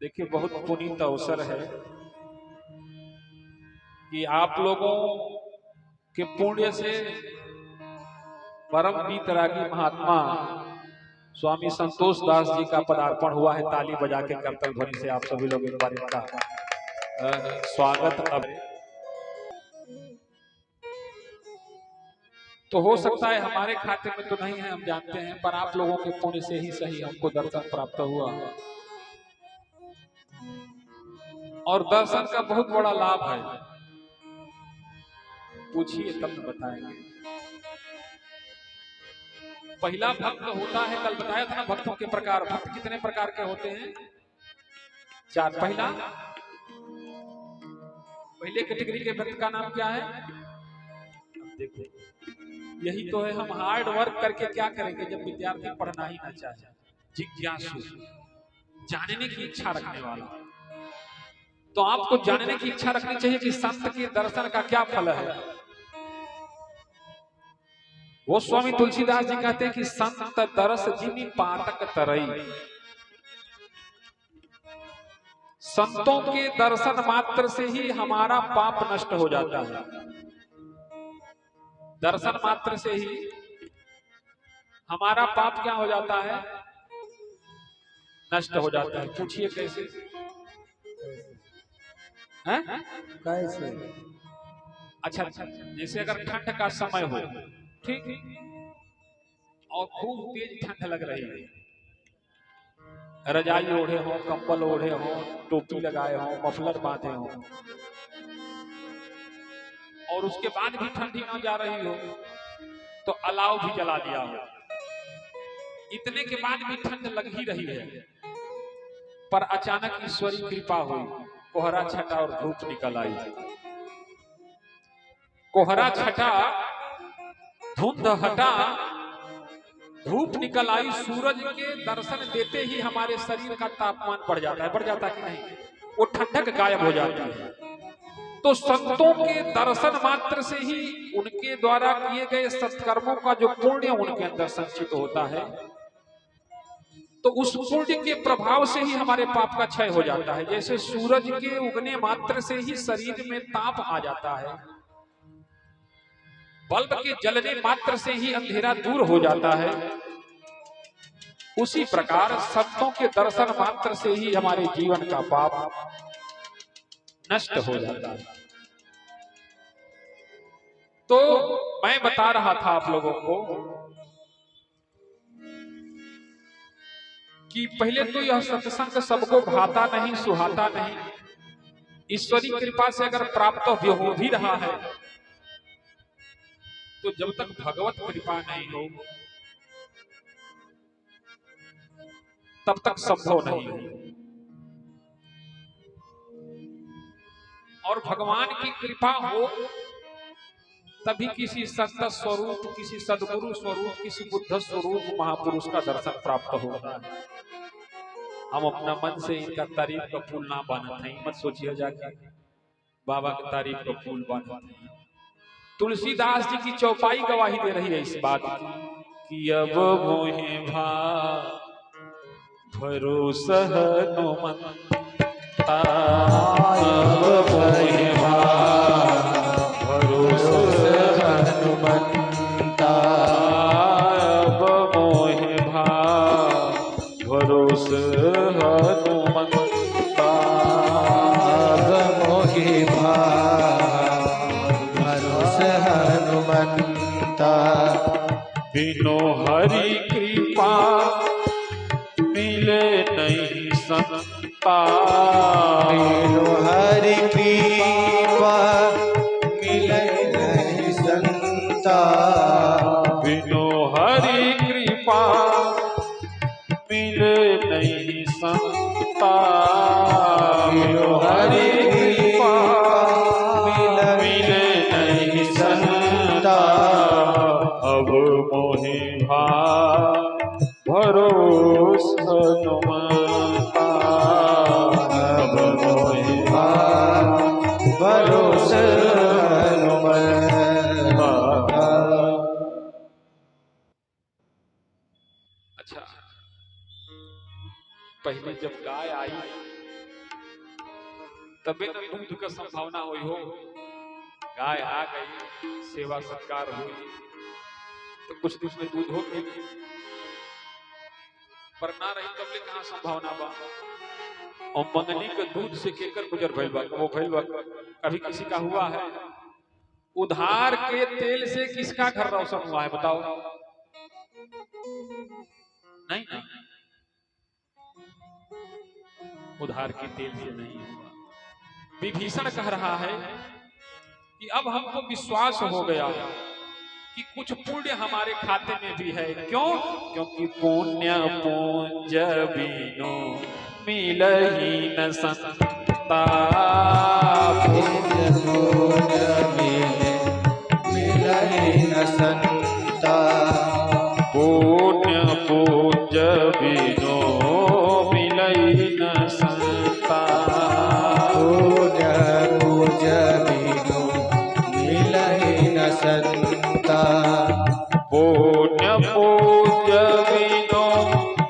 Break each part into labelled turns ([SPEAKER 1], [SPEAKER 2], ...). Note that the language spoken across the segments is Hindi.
[SPEAKER 1] देखिए, बहुत पुनीत अवसर है कि आप लोगों के पुण्य से परम वीतरागी महात्मा स्वामी संतोष दास जी का पदार्पण हुआ है। ताली बजा के करतल ध्वनि से आप सभी लोग एक बार इनका स्वागत। अब तो हो सकता है हमारे खाते में तो नहीं है, हम जानते हैं, पर आप लोगों के पुण्य से ही सही हमको दर्शन प्राप्त हुआ। और दर्शन का बहुत बड़ा लाभ है, पूछिए तब बताएंगे। पहला भक्त होता है, कल बताया था ना भक्तों के प्रकार। भक्त कितने प्रकार के होते हैं? 4। पहले कैटेगरी के भक्त का नाम क्या है? देखो, यही तो है, हम हार्ड वर्क करके क्या करेंगे जब विद्यार्थी पढ़ना ही ना चाहे। जिज्ञासु, जानने की इच्छा रखने वाला। तो आपको जानने की इच्छा रखनी चाहिए कि संत के दर्शन का क्या फल है। वो स्वामी तुलसीदास जी कहते हैं कि संत दरस जिनि पातक तरई। संतों के दर्शन मात्र से ही हमारा पाप नष्ट हो जाता है। दर्शन मात्र से ही हमारा पाप क्या हो जाता है? नष्ट हो जाता है। पूछिए कैसे?
[SPEAKER 2] कैसे?
[SPEAKER 1] अच्छा, जैसे अगर ठंड का समय हो, ठीक, और खूब तेज ठंड लग रही है, रजाई ओढ़े हो, कंबल ओढ़े हो, टोपी लगाए हो, मफलर बांधे हो, और उसके बाद भी ठंडी ना जा रही हो तो अलाव भी जला दिया हो। इतने के बाद भी ठंड लग ही रही है, पर अचानक ईश्वरी कृपा हुई, कोहरा छटा और धूप निकल आई। कोहरा छटा, धुंध हटा, धूप निकल आई। सूरज के दर्शन देते ही हमारे शरीर का तापमान बढ़ जाता है। बढ़ जाता है कि नहीं? वो ठंडक गायब हो जाती है। तो संतों के दर्शन मात्र से ही उनके द्वारा किए गए सत्कर्मों का जो पुण्य उनके अंदर संचित होता है, तो उस पुण्य के प्रभाव से ही हमारे पाप का क्षय हो जाता है। जैसे सूरज के उगने मात्र से ही शरीर में ताप आ जाता है, बल्ब के जलने मात्र से ही अंधेरा दूर हो जाता है, उसी प्रकार संतों के दर्शन मात्र से ही हमारे जीवन का पाप नष्ट हो जाता है। तो मैं बता रहा था आप लोगों को कि पहले तो यह सत्संग सबको भाता नहीं, सुहाता नहीं। ईश्वरी कृपा से अगर प्राप्त हो भी रहा है, तो जब तक भगवत कृपा नहीं हो तब तक संभव नहीं हो। और भगवान की कृपा हो तभी किसी संत स्वरूप, किसी सदगुरु स्वरूप, किसी बुद्ध स्वरूप महापुरुष का दर्शन प्राप्त होगा। हम अपना मन से इनका तारीफ का फूल ना बांधते हैं, मत सोचिए जाके बाबा की तारीफ का फूल बांधते हैं। तुलसीदास जी की चौपाई गवाही दे रही है इस बात की, अब मोहे भरोसा हनुमंता, अब मोहे भरोसा हनुमंता, अब मोहे भरोसा हनुमंता,
[SPEAKER 2] अब मोहि भरोसा हनुमंता।
[SPEAKER 1] बिनो हरि कृपा मिले नहीं संता,
[SPEAKER 2] बिनु हरि कृपा मिले नहीं संता,
[SPEAKER 1] बिनो हरि कृपा मिले नहीं संता, बिनो हरि कृपा मिले नहीं संता, अब मोहि भरोसा हनुमंता, अब मोहि
[SPEAKER 2] भरोसा हनुमंता।
[SPEAKER 1] अच्छा, पहले जब गाय आई तबे न दूध का संभावना हुई हो। गाय आ गई, सेवा सत्कार हुई तो कुछ दिन में दूध हो गई, पर ना रही तबले कहाँ संभावना बा। और मंगनी के दूध से केकर गुजर भइल बा, वो भइल बा। कभी किसी का हुआ है? उधार के तेल से किसका घर रोशन हुआ है बताओ? नहीं ना, उधार के तेल से नहीं हुआ। विभीषण कह रहा है कि अब हमको विश्वास हो गया कि कुछ पुण्य हमारे खाते में भी है। क्यों? क्योंकि पुण्य पूंज बिनु मिलहि न संताप।
[SPEAKER 2] पुण्य पूज मिलहि न संताप।
[SPEAKER 1] पुण्य पूंज बिनु मिलहि न संताप।
[SPEAKER 2] पुण्य पूज बिनु मिलहि न संताप।
[SPEAKER 1] पुण्य पूज बिनु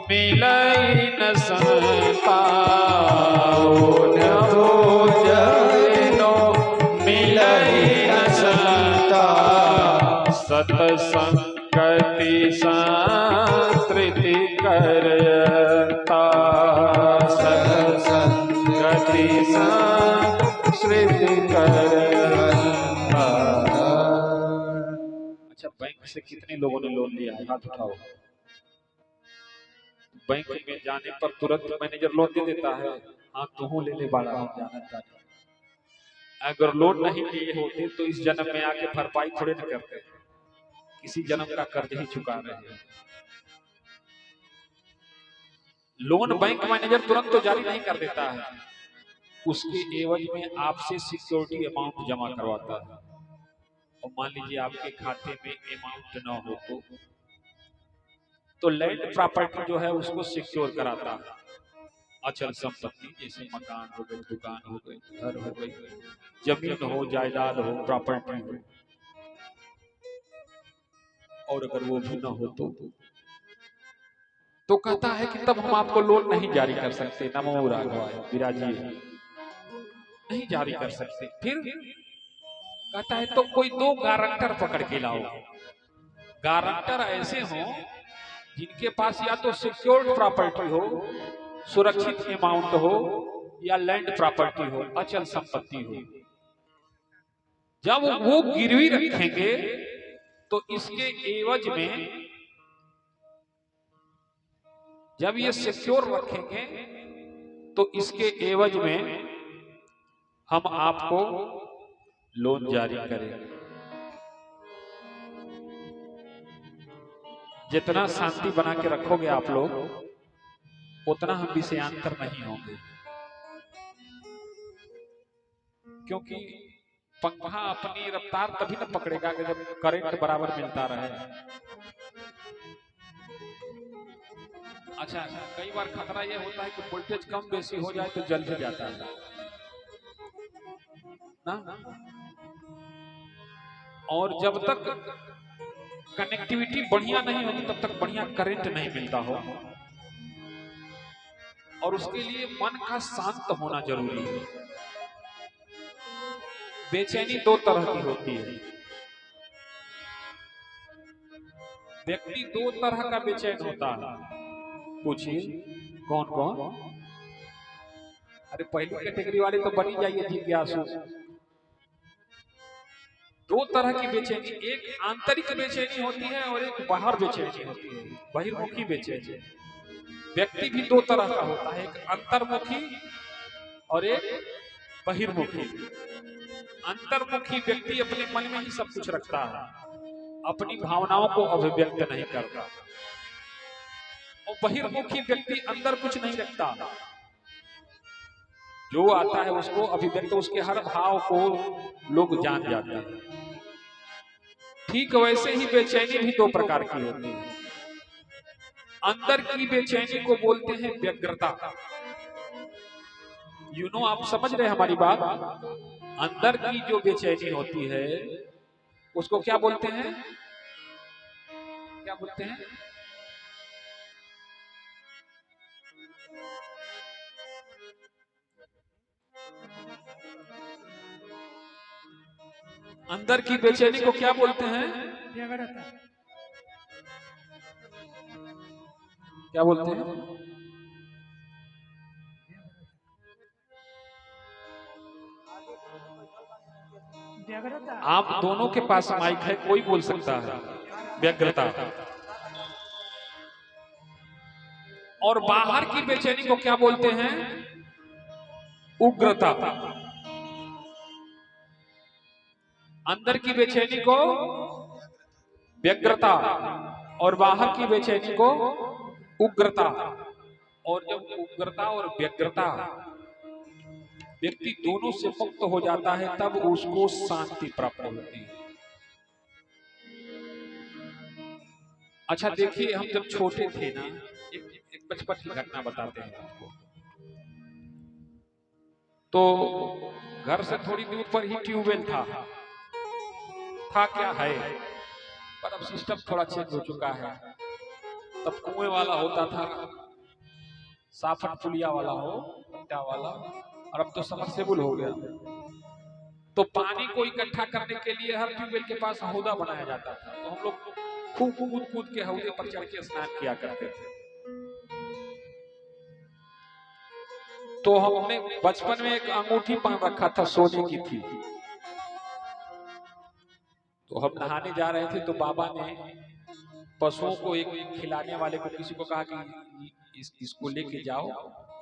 [SPEAKER 1] मिलहि न संताप।
[SPEAKER 2] पुण्य पूज बिनु मिलहि न संताप।
[SPEAKER 1] सतसंगति संस्कृति करता। सतसंगति संस्कृति करता। अच्छा, बैंक से कितने लोगों ने लोन लिया है? हाथ उठाओ। बैंक में जाने पर तुरंत मैनेजर लोन दे देता है। हाँ, तू ले ले बाड़ा, हम जानता नहीं। अगर लोन नहीं लिए होते तो इस जन्म में आके भरपाई थोड़े न करते, किसी जन्म का कर्ज ही चुका रहे हैं। लोन बैंक मैनेजर तुरंत तो जारी नहीं कर देता है, उसके एवज में आपसे सिक्योरिटी अमाउंट जमा करवाता है। और मान लीजिए आपके खाते में अमाउंट ना हो तो लैंड प्रॉपर्टी जो है उसको सिक्योर कराता है। अचल संपत्ति जैसे मकान हो गई, दुकान हो गई, घर हो गई, जमीन हो, जायदाद हो, प्रॉपर्टी हो। और अगर वो भी ना हो तो कहता है कि तब हम आपको लोन नहीं जारी कर सकते। नमो राघवाय विराजिए, नहीं जारी कर सकते। फिर कहता है तो कोई दो गारंटर पकड़ के लाओ। गारंटर ऐसे हो जिनके पास या तो सिक्योर्ड प्रॉपर्टी हो, सुरक्षित अमाउंट हो, या लैंड प्रॉपर्टी हो, अचल संपत्ति हो। जब वो गिरवी रखेंगे तो इसके एवज में, जब ये सिक्योर रखेंगे तो इसके एवज में हम आपको लोन जारी करेंगे। जितना शांति बना के रखोगे आप लोग, उतना हम विषयांतर नहीं होंगे। क्योंकि पंखा अपनी रफ्तार तभी न पकड़ेगा कि जब करंट बराबर मिलता रहे। अच्छा, कई बार खतरा यह होता है कि वोल्टेज कम बेसी हो जाए तो जल भी जाता है ना। और जब तक कनेक्टिविटी बढ़िया नहीं होगी तब तक बढ़िया करंट नहीं मिलता हो। और उसके लिए मन का शांत होना जरूरी है। बेचैनी दो तरह की होती है। व्यक्ति दो तरह का बेचैन होता है। पूछिए कौन कौन? अरे पहली कैटेगरी वाले तो बनी जाइए जिज्ञासु। दो तरह की बेचैनी, एक आंतरिक बेचैनी होती है और एक बाहर बेचैनी होती है, बहिर्मुखी बेचैनी। व्यक्ति भी दो तरह का होता है, एक अंतर्मुखी और एक बहिर्मुखी। अंतर्मुखी व्यक्ति अपने मन में ही सब कुछ रखता है, अपनी भावनाओं को अभिव्यक्त नहीं करता। और बहिर्मुखी व्यक्ति अंदर कुछ नहीं रखता, जो आता है उसको अभिव्यक्त, उसके हर भाव को लोग जान जाते हैं। ठीक वैसे ही बेचैनी भी दो प्रकार की होती है। अंदर की बेचैनी को बोलते हैं व्यग्रता। आप समझ रहे हैं हमारी बात? अंदर की जो बेचैनी होती है उसको क्या बोलते हैं? क्या बोलते हैं? अंदर की बेचैनी को क्या बोलते हैं? क्या बोलते हैं? आप दोनों के पास माइक है, कोई बोल सकता है। व्यग्रता। और बाहर की बेचैनी को क्या बोलते हैं? उग्रता। अंदर की बेचैनी को व्यग्रता और बाहर की बेचैनी को उग्रता। और जब उग्रता और व्यग्रता व्यक्ति दोनों से मुक्त हो जाता है तब उसको शांति प्राप्त होती है। अच्छा देखिए, हम जब छोटे थे ना, एक बचपन की घटना बताते हैं आपको। तो घर से थोड़ी दूर पर ही ट्यूबवेल था क्या है, पर अब सिस्टम थोड़ा चेंज हो चुका है। तब कुएं वाला होता था, साफट पुलिया वाला हो, पट्टा वाला, और अब तो सबमर्सिबल हो गया। तो पानी को इकट्ठा करने के लिए हर ट्यूबवेल के पास हौदा बनाया जाता था। तो हम लोग खूब कूद कूद के हौदे पर चढ़ के स्नान किया करते थे। तो हमने बचपन में एक अंगूठी पहन रखा था, सोने की थी। तो हम नहाने जा रहे थे तो बाबा ने पशुओं को एक खिलाने वाले को किसी को कहा कि इसको लेके जाओ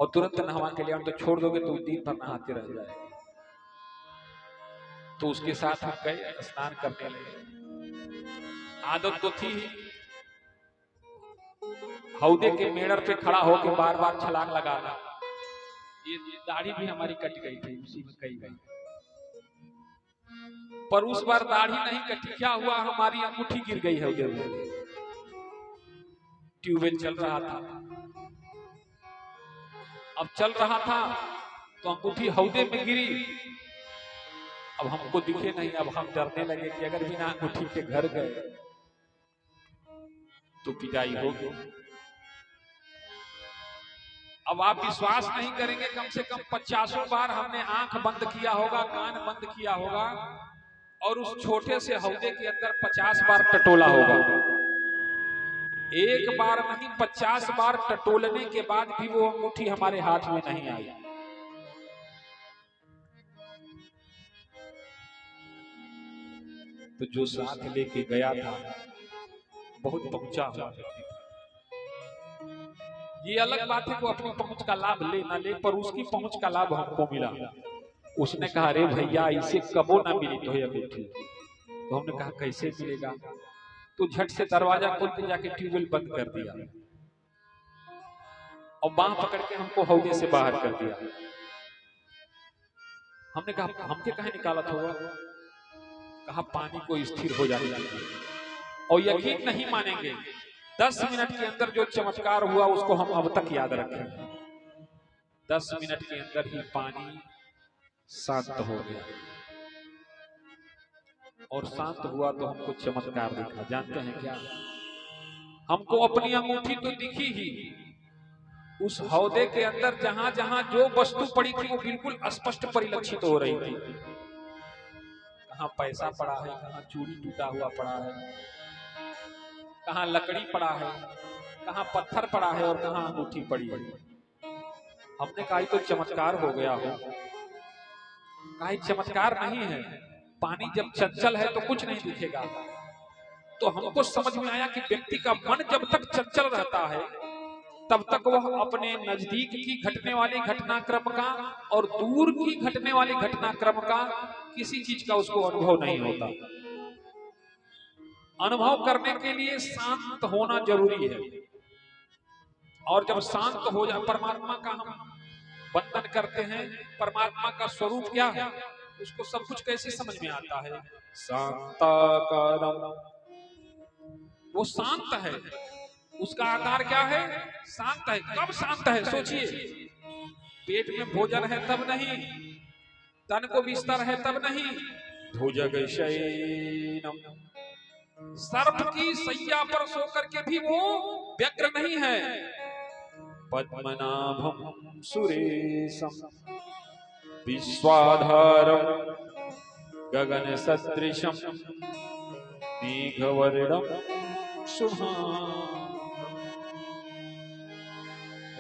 [SPEAKER 1] और तुरंत नहवा के लिए, तो छोड़ दोगे तो दिन भर नहाते रह जाएगा। तो उसके साथ हम गए, स्नान करने लगे। आदत तो थी हौदे के मेड़र पे खड़ा होकर बार बार छलांग लगाना। ये दाढ़ी भी हमारी कट गई थी, उसी में कही गई। पर उस बार दाढ़ी नहीं कटी, क्या हुआ, हमारी अंगूठी गिर गई है उधर में। ट्यूबवेल चल रहा था, अब चल रहा था तो अंगूठी हौदे में गिरी। अब हमको दिखे नहीं, अब हम डरने लगे कि अगर बिना अंगूठी के घर गए तो पिटाई होगी। अब आप विश्वास नहीं करेंगे, कम से कम 50 बार हमने आंख बंद किया होगा, कान बंद किया होगा, और उस छोटे से हौदे के अंदर 50 बार टटोला होगा। एक बार नहीं 50 बार टटोलने के बाद भी वो अंगूठी हमारे हाथ में नहीं आई। तो जो साथ लेके गया था बहुत पहुंचा हुआ व्यक्ति था। ये अलग बात है, वो अपनी पहुंच का लाभ ले ना ले, पर उसकी पहुंच का लाभ हमको मिला। उसने कहा, अरे भैया इसे कबो ना मिली तो ये अंगूठी। तो हमने कहा कैसे मिलेगा? तो झट से दरवाजा खोल के जाके ट्यूबवेल बंद कर दिया और बांह पकड़ के हमको हौदे से बाहर कर दिया। हमने कहा हमके कहे निकालत होगा? कहा पानी को स्थिर हो जाने दीजिए। और यकीन नहीं मानेंगे, 10 मिनट के अंदर जो चमत्कार हुआ उसको हम अब तक याद रखें। 10 मिनट के अंदर ही पानी शांत हो गया, और शांत हुआ तो हमको चमत्कार दिखा। जानते हैं क्या? हमको अपनी अंगूठी तो दिखी ही, उस हौदे के अंदर जहां जहां जो वस्तु पड़ी थी वो बिल्कुल स्पष्ट परिलक्षित हो रही थी। कहां पैसा पड़ा है, कहां चूड़ी टूटा हुआ पड़ा है, कहां लकड़ी पड़ा है, कहां पत्थर पड़ा है, और कहां अंगूठी पड़ी है। हमने कहा तो चमत्कार हो गया हो। कहा चमत्कार नहीं है, पानी जब चंचल है तो कुछ नहीं दिखेगा। तो हमको समझ में आया कि व्यक्ति का मन जब तक चंचल रहता है तब तक वह अपने नजदीक की घटने वाले घटनाक्रम का और दूर की घटने वाले घटनाक्रम का किसी चीज का उसको अनुभव नहीं होता। अनुभव करने के लिए शांत होना जरूरी है, और जब शांत हो जाए, परमात्मा का हम वंदन करते हैं, परमात्मा का स्वरूप क्या है उसको सब कुछ कैसे समझ में आता है? शांताकारम, वो शांत है, उसका आकार क्या है? शांत है। कब शांत है सोचिए, पेट में भोजन है तब नहीं, तन को बिस्तर है तब नहीं, भुजग शयनम, सर्प की सैया पर सो करके भी वो व्यग्र नहीं है। पद्मनाभम सुरेशम, विश्वाधारं गगन सदृशं मेघवर्णं शुभांगं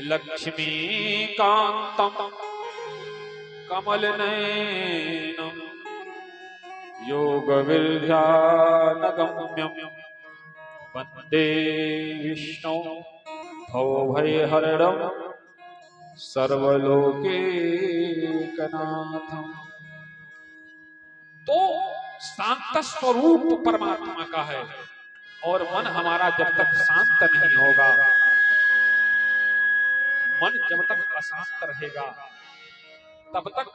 [SPEAKER 1] लक्ष्मीकान्तं कमलनयनं योगविद्यानगम्यं वन्दे विष्णु भवभयहरणं सर्वलोकैकनाथम्। तो शांत स्वरूप परमात्मा का है, और मन हमारा जब तक शांत नहीं होगा, मन जब तक अशांत रहेगा, तब तक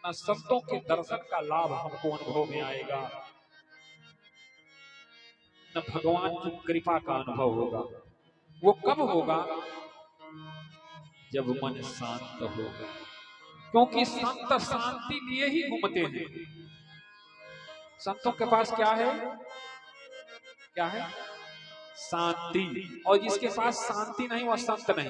[SPEAKER 1] न संतों के दर्शन का लाभ हमको अनुभव में आएगा, न भगवान की कृपा का अनुभव होगा। वो कब होगा? जब मन शांत होगा, क्योंकि संत शांति लिए ही घूमते हैं। संतों के पास क्या है? क्या है? शांति। और जिसके पास शांति नहीं वह संत नहीं।